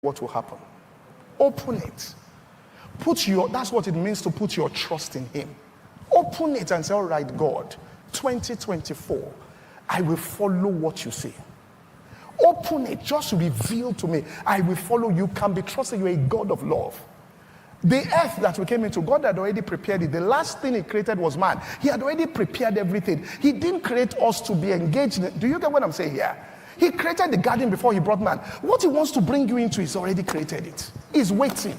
what will happen. Open it. That's what it means to put your trust in him. Open it and say, all right, God, 2024, I will follow what you say. Open it, just reveal to me. I will follow you. Can be trusted. You're a God of love. The earth that we came into, God had already prepared it. The last thing he created was man. He had already prepared everything. He didn't create us to be engaged in it. Do you get what I'm saying here? He created the garden before he brought man. What he wants to bring you into, he's already created it. He's waiting.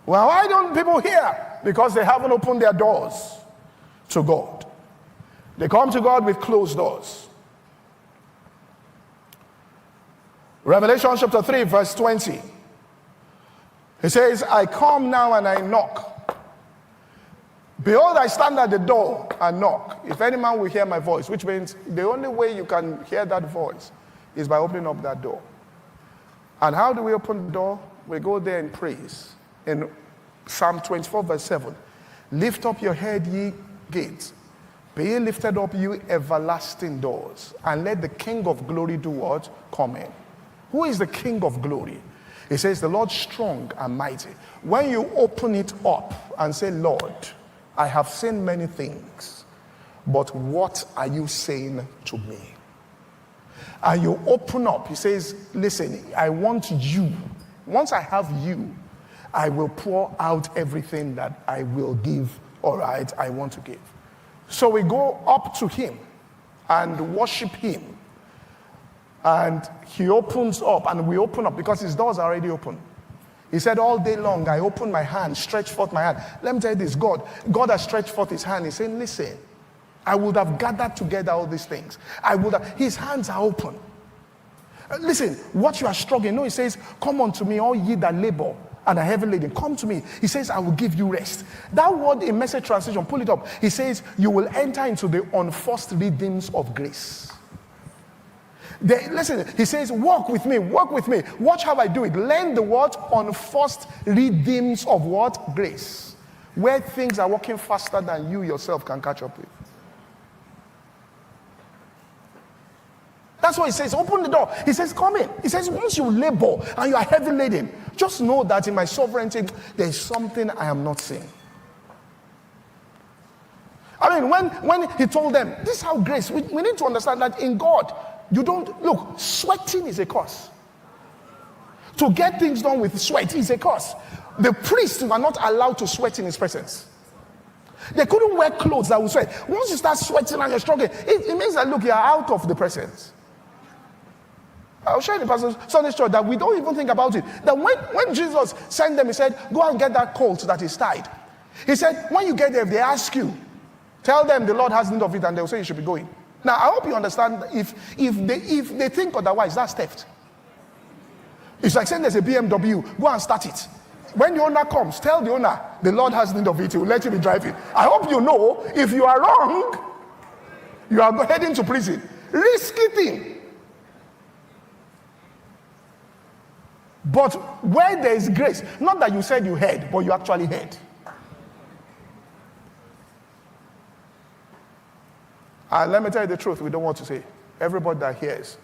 Well, why don't people hear? Because they haven't opened their doors to God. They come to God with closed doors. Revelation chapter 3 verse 20. He says, I come now and I knock. Behold, I stand at the door and knock. If any man will hear my voice, which means the only way you can hear that voice is by opening up that door. And how do we open the door? We go there in praise. In Psalm 24 verse 7. Lift up your head, ye gates. Be ye lifted up, you everlasting doors. And let the King of glory do what? Come in. Who is the King of glory? It says the Lord strong and mighty. When you open it up and say, Lord, I have seen many things, but what are you saying to me? And you open up, he says, listen, I want you. Once I have you, I will pour out everything that I will give, all right, I want to give. So we go up to him and worship him. And he opens up, and we open up because his doors are already open. He said, all day long, I open my hand, stretch forth my hand. Let me tell you this, God has stretched forth his hand. He's saying, listen, I would have gathered together all these things. His hands are open. Listen, what you are struggling, no, he says, come unto me, all ye that labor and are heavy laden. Come to me. He says, I will give you rest. That word in Message translation, pull it up. He says, you will enter into the unforced rhythms of grace. Listen, he says, walk with me, watch how I do it. Learn the word unforced rhythms of what? Grace. Where things are working faster than you yourself can catch up with. That's why he says, open the door. He says, come in. He says, once you labor and you are heavy laden, just know that in my sovereignty, there is something I am not seeing. I mean, when he told them, this is how grace, we need to understand that in God, you don't, look, sweating is a curse. To get things done with sweat is a curse. The priests were not allowed to sweat in his presence. They couldn't wear clothes that would sweat. Once you start sweating and you're struggling, it means that, look, you're out of the presence. I'll share in the pastor's Sunday church that we don't even think about it. That when Jesus sent them, he said, go and get that colt that is tied. He said, when you get there, if they ask you, tell them the Lord has need of it and they'll say you should be going. Now, I hope you understand if they think otherwise, that's theft. It's like saying there's a BMW, go and start it. When the owner comes, tell the owner, the Lord has need of it, he will let you be driving. I hope you know, if you are wrong, you are heading to prison. Risky thing. But where there is grace, not that you said you heard, but you actually heard. And let me tell you the truth, we don't want to say. Everybody that hears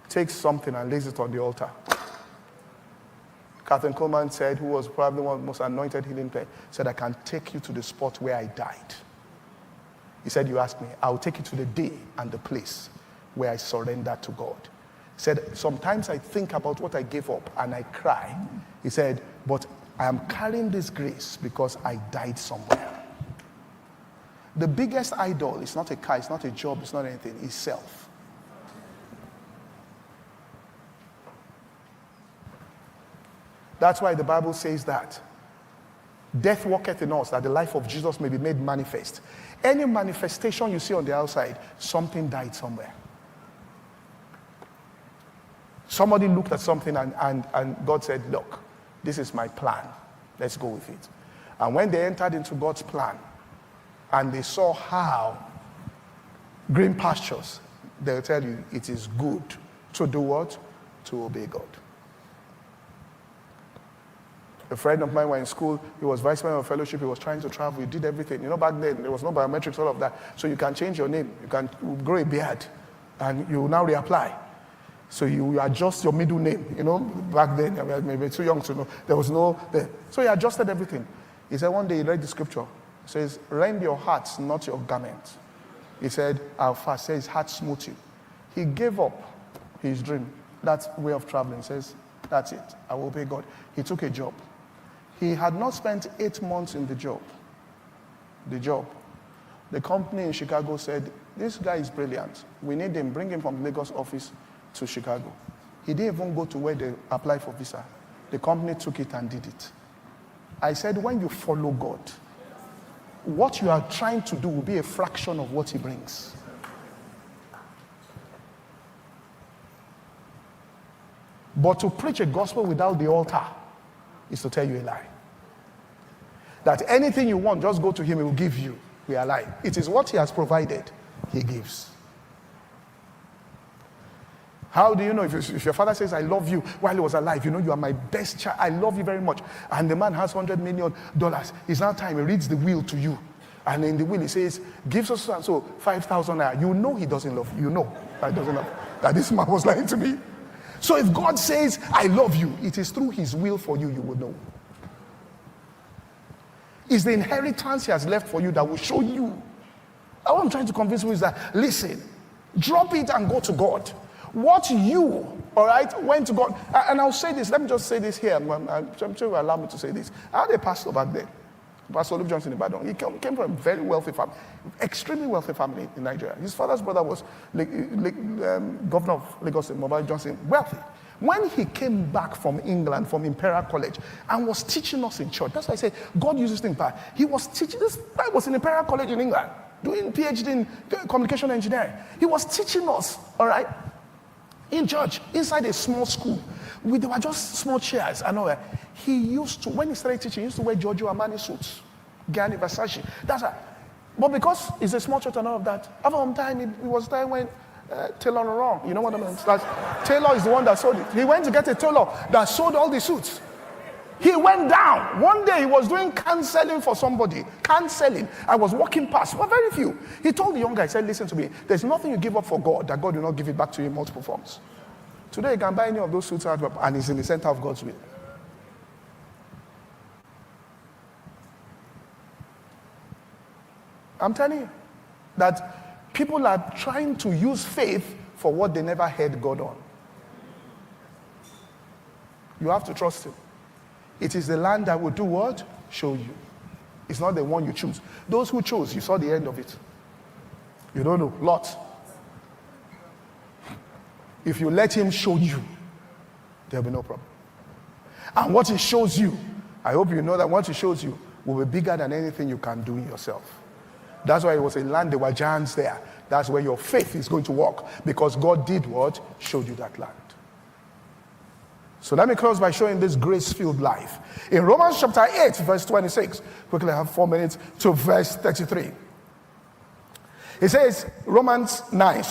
takes something and lays it on the altar. Catherine Coleman said, who was probably one of the most anointed healing players, said, I can take you to the spot where I died. He said, you ask me, I'll take you to the day and the place where I surrendered to God. He said, sometimes I think about what I gave up and I cry. He said, but I am carrying this grace because I died somewhere. The biggest idol is not a car, it's not a job, it's not anything, it's self. That's why the Bible says that death worketh in us, that the life of Jesus may be made manifest. Any manifestation you see on the outside, something died somewhere. Somebody looked at something and God said, look, this is my plan. Let's go with it. And when they entered into God's plan, and they saw how green pastures, they'll tell you it is good to do what? To obey God. A friend of mine was in school, he was vice president of fellowship, he was trying to travel, he did everything. You know, back then, there was no biometrics, all of that. So you can change your name, you can grow a beard, and you now reapply. So you adjust your middle name. You know, back then, I was maybe too young to know, there was no, there. So he adjusted everything. He said one day he read the scripture. It says, rend your hearts, not your garments. He said, our fast says, heart smote you. He gave up his dream, that way of traveling. He says, that's it, I will obey God. He took a job. He had not spent 8 months in the job. The company in Chicago said, this guy is brilliant. We need him, bring him from Lagos office to Chicago. He didn't even go to where they applied for visa. The company took it and did it. I said, when you follow God, what you are trying to do will be a fraction of what he brings. But to preach a gospel without the altar is to tell you a lie. That anything you want, just go to him, he will give you. We are lying. It is what he has provided, he gives. How do you know if your father says, I love you while he was alive, you know you are my best child, I love you very much, and the man has $100 million, it's now time, he reads the will to you. And in the will he says, give us so 5,000 naira. You know he doesn't love you. You know that he doesn't love you. That this man was lying to me. So if God says, I love you, it is through his will for you, you will know. It's the inheritance he has left for you that will show you. What I'm trying to convince you is that, listen, drop it and go to God. What you, all right, went to God. And I'll say this, let me just say this here. I'm sure you allow me to say this. I had a pastor back then, Pastor Luke Johnson in Ibadan. He came from a very wealthy family, extremely wealthy family in Nigeria. His father's brother was governor of Lagos, Mobile Johnson, wealthy. When he came back from England, from Imperial College, and was teaching us in church, that's why I say God uses things back. He was teaching, this guy was in Imperial College in England, doing PhD in communication engineering. He was teaching us, all right, in church, inside a small school. They were just small chairs. I know he used to, when he started teaching, he used to wear Giorgio Armani suits, Gianni Versace. That's right. But because it's a small church and all of that, after some time, it was time when Taylor wrong. You know what I mean? Taylor is the one that sold it. He went to get a tailor that sold all the suits. He went down. One day he was doing counseling for somebody. Counseling. I was walking past. Well, very few. He told the young guy, he said, listen to me. There's nothing you give up for God that God will not give it back to you in multiple forms. Today you can buy any of those suits out and it's in the center of God's will. I'm telling you that people are trying to use faith for what they never heard God on. You have to trust him. It is the land that will do what? Show you. It's not the one you choose. Those who chose, you saw the end of it. You don't know. Lot. If you let him show you, there'll be no problem. And what he shows you, I hope you know that what he shows you will be bigger than anything you can do yourself. That's why it was a land, there were giants there. That's where your faith is going to work. Because God did what? Showed you that land. So let me close by showing this grace-filled life. In Romans chapter 8, verse 26, quickly I have 4 minutes, to verse 33. It says, Romans 9,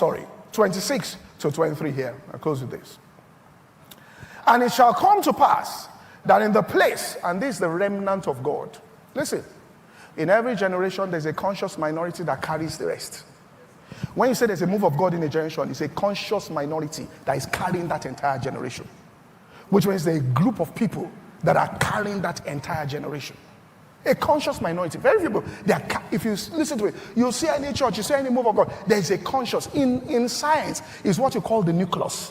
26 to 23 here. I'll close with this. And it shall come to pass that in the place, and this is the remnant of God. Listen, in every generation there's a conscious minority that carries the rest. When you say there's a move of God in a generation, it's a conscious minority that is carrying that entire generation. Which means there's a group of people that are carrying that entire generation. A conscious minority. Very few people. If you listen to it, you'll see any church, you see any move of God, there's a conscious. In science, is what you call the nucleus.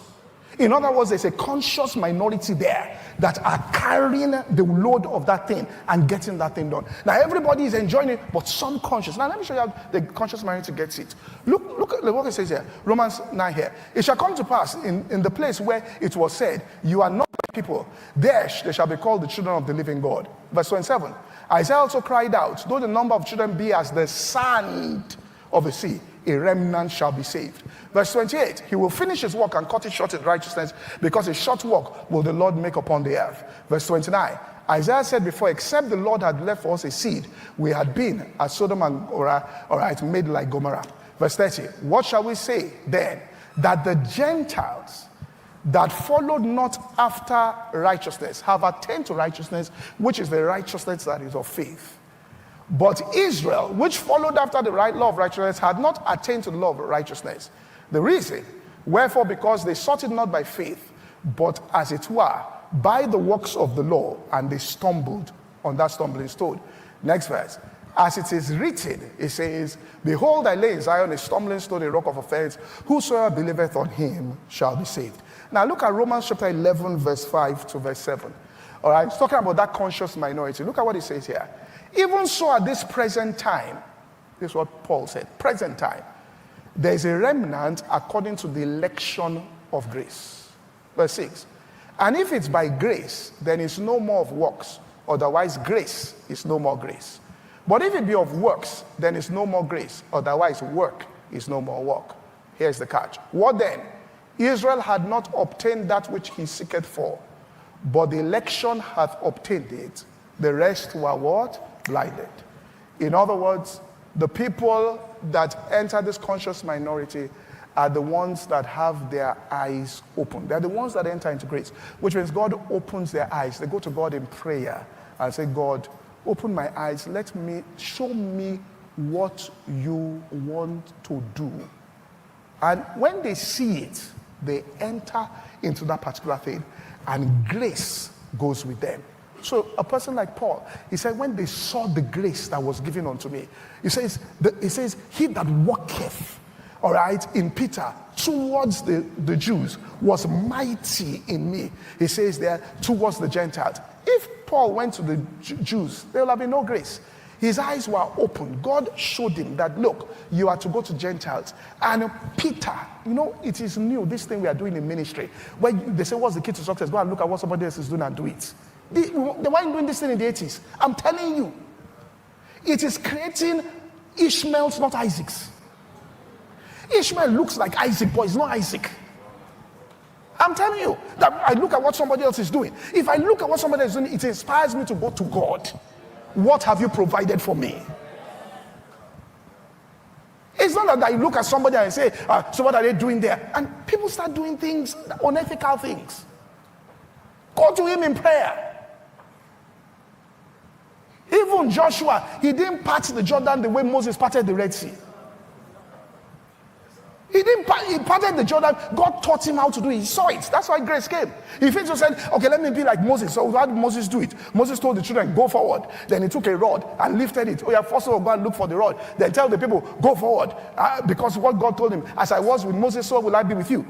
In other words, there's a conscious minority there that are carrying the load of that thing and getting that thing done. Now, everybody is enjoying it, but some conscious. Now, let me show you how the conscious minority gets it. Look at what it says here. Romans 9 here. It shall come to pass in the place where it was said, you are not my people. There they shall be called the children of the living God. Verse 27. Isaiah also cried out, though the number of children be as the sand of the sea, a remnant shall be saved. Verse 28, he will finish his work and cut it short in righteousness, because a short work will the Lord make upon the earth. Verse 29, Isaiah said before, except the Lord had left for us a seed, we had been as Sodom and Gomorrah, made like Gomorrah. Verse 30, what shall we say then? That the Gentiles that followed not after righteousness have attained to righteousness, which is the righteousness that is of faith. But Israel, which followed after the right law of righteousness, had not attained to the law of righteousness. The reason, wherefore, because they sought it not by faith, but as it were, by the works of the law, and they stumbled on that stumbling stone. Next verse. As it is written, it says, behold, I lay in Zion a stumbling stone, a rock of offense. Whosoever believeth on him shall be saved. Now look at Romans chapter 11, verse 5 to verse 7. All right, it's talking about that conscious minority. Look at what it says here. Even so at this present time, this is what Paul said, present time, there is a remnant according to the election of grace. Verse 6. And if it's by grace, then it's no more of works. Otherwise, grace is no more grace. But if it be of works, then it's no more grace. Otherwise, work is no more work. Here's the catch. What then? Israel had not obtained that which he seeketh for, but the election hath obtained it. The rest were what? Blinded. In other words, the people that enter this conscious minority are the ones that have their eyes open. They're the ones that enter into grace, which means God opens their eyes. They go to God in prayer and say, God, open my eyes. Show me what you want to do. And when they see it, they enter into that particular thing, and grace goes with them. So a person like Paul, he said, when they saw the grace that was given unto me, he says, he that walketh, all right, in Peter, towards the Jews, was mighty in me. He says there, towards the Gentiles. If Paul went to the Jews, there will have been no grace. His eyes were open. God showed him that, look, you are to go to Gentiles. And Peter, it is new, this thing we are doing in ministry. When they say, what's the key to success? Go and look at what somebody else is doing and do it. They weren't doing this thing in the 80s. I'm telling you. It is creating Ishmaels, not Isaacs. Ishmael looks like Isaac, but it's not Isaac. I'm telling you that I look at what somebody else is doing. If I look at what somebody else is doing, it inspires me to go to God. What have you provided for me? It's not that I look at somebody and say, so what are they doing there? And people start doing things, unethical things. Go to him in prayer. Even Joshua, he didn't part the Jordan the way Moses parted the Red Sea. He parted the Jordan. God taught him how to do it. He saw it. That's why grace came. If he just said, okay, let me be like Moses. So how did Moses do it? Moses told the children, go forward. Then he took a rod and lifted it. Oh yeah, first of all, go and look for the rod. Then tell the people, go forward. Because what God told him, as I was with Moses, so will I be with you.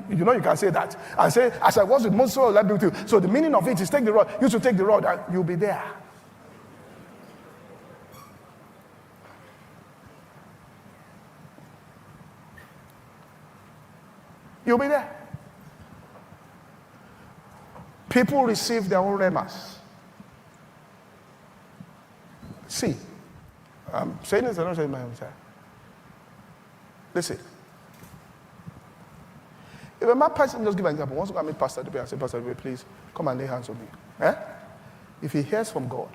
You can say that. And say, as I was with Moses, so will I be with you. So the meaning of it is take the rod. You should take the rod and you'll be there. You'll be there. People receive their own remas. See, I'm saying this, I'm not saying my own side. Listen. If a mad person, just give an example, wants to go and meet Pastor Dube and say, Pastor Dube, please come and lay hands on me. If he hears from God,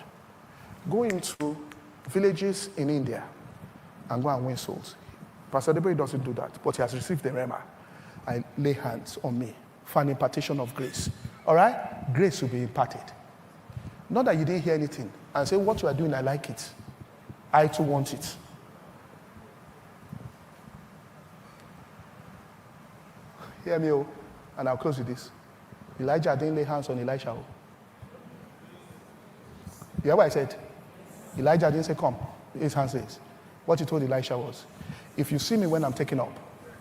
go into villages in India and go and win souls. Pastor Dube doesn't do that, but he has received the rema. I lay hands on me for an impartation of grace. All right? Grace will be imparted. Not that you didn't hear anything and say, what you are doing, I like it. I too want it. Hear me, and I'll close with this. Elijah didn't lay hands on Elisha. You hear what I said? Elijah didn't say, come. His hand says. What he told Elisha was, if you see me when I'm taken up,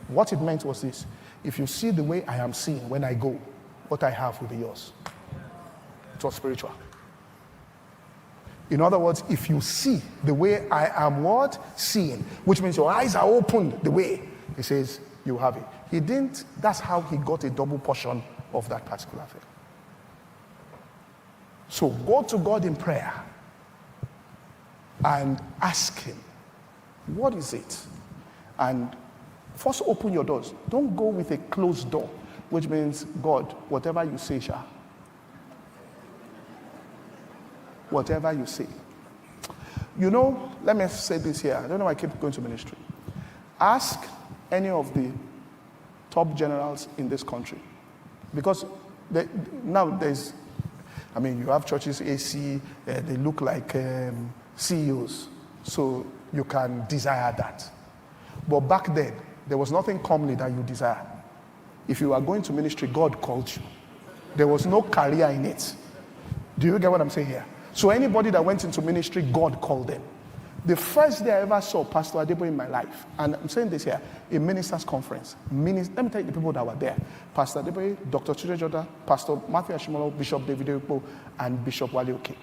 what it meant was this. If you see the way I am seen when I go, what I have will be yours. It was spiritual. In other words, if you see the way I am what? Seeing, which means your eyes are open the way, he says, you have it. He didn't, that's how he got a double portion of that particular thing. So go to God in prayer and ask him, what is it? And first open your doors. Don't go with a closed door, which means, God, whatever you say, shall. Whatever you say. Let me say this here. I don't know why I keep going to ministry. Ask any of the top generals in this country Because now there's, you have churches, AC, they look like CEOs. So you can desire that. But back then, there was nothing comely that you desire. If you are going to ministry, God called you. There was no career in it. Do you get what I'm saying here? So anybody that went into ministry, God called them. The first day I ever saw Pastor Adebo in my life, and I'm saying this here, a ministers' conference. Let me tell you the people that were there. Pastor Adebo, Dr. Chirejoda, Pastor Matthew Ashimolo, Bishop David Ekpo, and Bishop Wale Oke.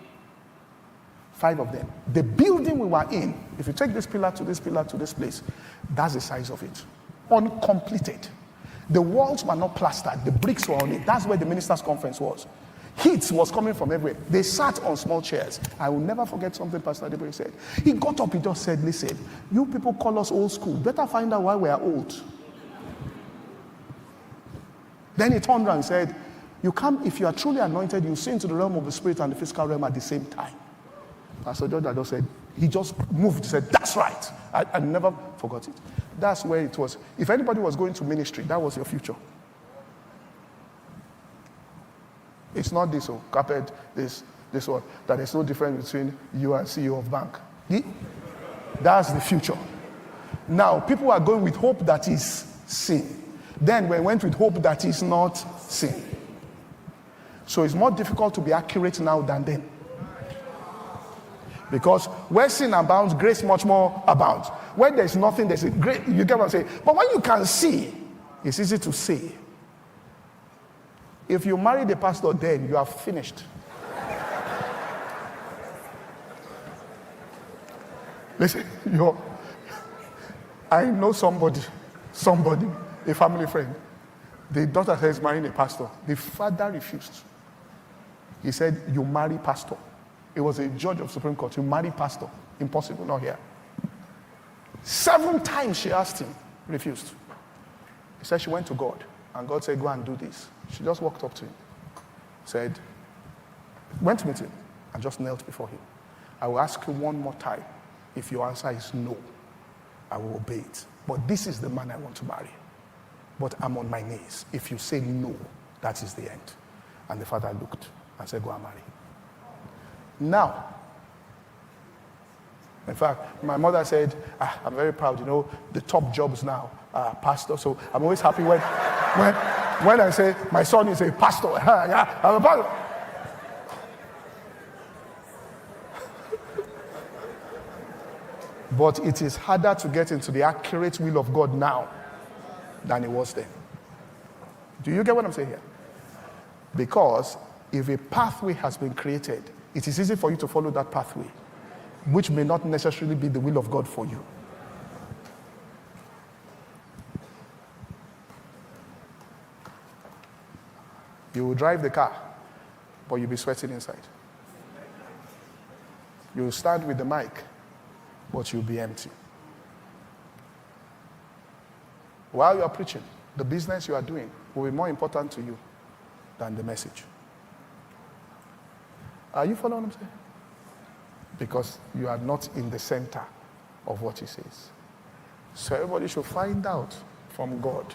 5 of them. The building we were in, if you take this pillar to this pillar to this place, that's the size of it. Uncompleted. The walls were not plastered. The bricks were on it. That's where the ministers' conference was. Heat was coming from everywhere. They sat on small chairs. I will never forget something Pastor Adebo said. He got up, he just said, listen, you people call us old school. Better find out why we are old. Then he turned around and said, you come, if you are truly anointed, you see into the realm of the spirit and the physical realm at the same time. Pastor Jordan just said, he just moved, said, that's right. I never forgot it. That's where it was. If anybody was going to ministry, that was your future. It's not this one, carpet, this one, that there's no difference between you and CEO of bank. That's the future. Now, people are going with hope that is sin. Then we went with hope that is not sin. So it's more difficult to be accurate now than then. Because where sin abounds, grace much more abounds. Where there's nothing, there's a great, you get what I'm saying? But when you can see, it's easy to say. If you marry the pastor, then you are finished. Listen, I know somebody, a family friend. The daughter says marrying a pastor. The father refused. He said, you marry pastor. It was a judge of Supreme Court. You marry pastor. Impossible, not here. 7 times she asked him, refused. He said she went to God, and God said, go and do this. She just walked up to him, said, went to meet him, and just knelt before him. I will ask you one more time. If your answer is no, I will obey it. But this is the man I want to marry. But I'm on my knees. If you say no, that is the end. And the father looked and said, go and marry. Now, in fact, my mother said, I'm very proud, the top jobs now are pastor. So I'm always happy when I say my son is a pastor. Yeah, I'm a pastor. But it is harder to get into the accurate will of God now than it was then. Do you get what I'm saying here? Because if a pathway has been created, it is easy for you to follow that pathway, which may not necessarily be the will of God for you. You will drive the car, but you'll be sweating inside. You will stand with the mic, but you'll be empty. While you are preaching, the business you are doing will be more important to you than the message. Are you following what I'm saying? Because you are not in the center of what he says. So everybody should find out from God.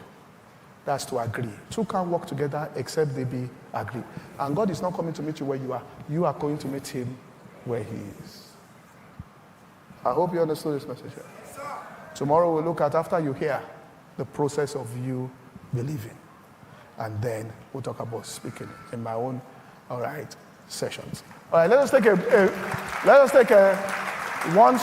That's to agree. 2 can't work together except they be agreed. And God is not coming to meet you where you are. You are going to meet him where he is. I hope you understood this message here. Tomorrow we'll look at, after you hear, the process of you believing. And then we'll talk about speaking in my own, sessions. All right, let us take a one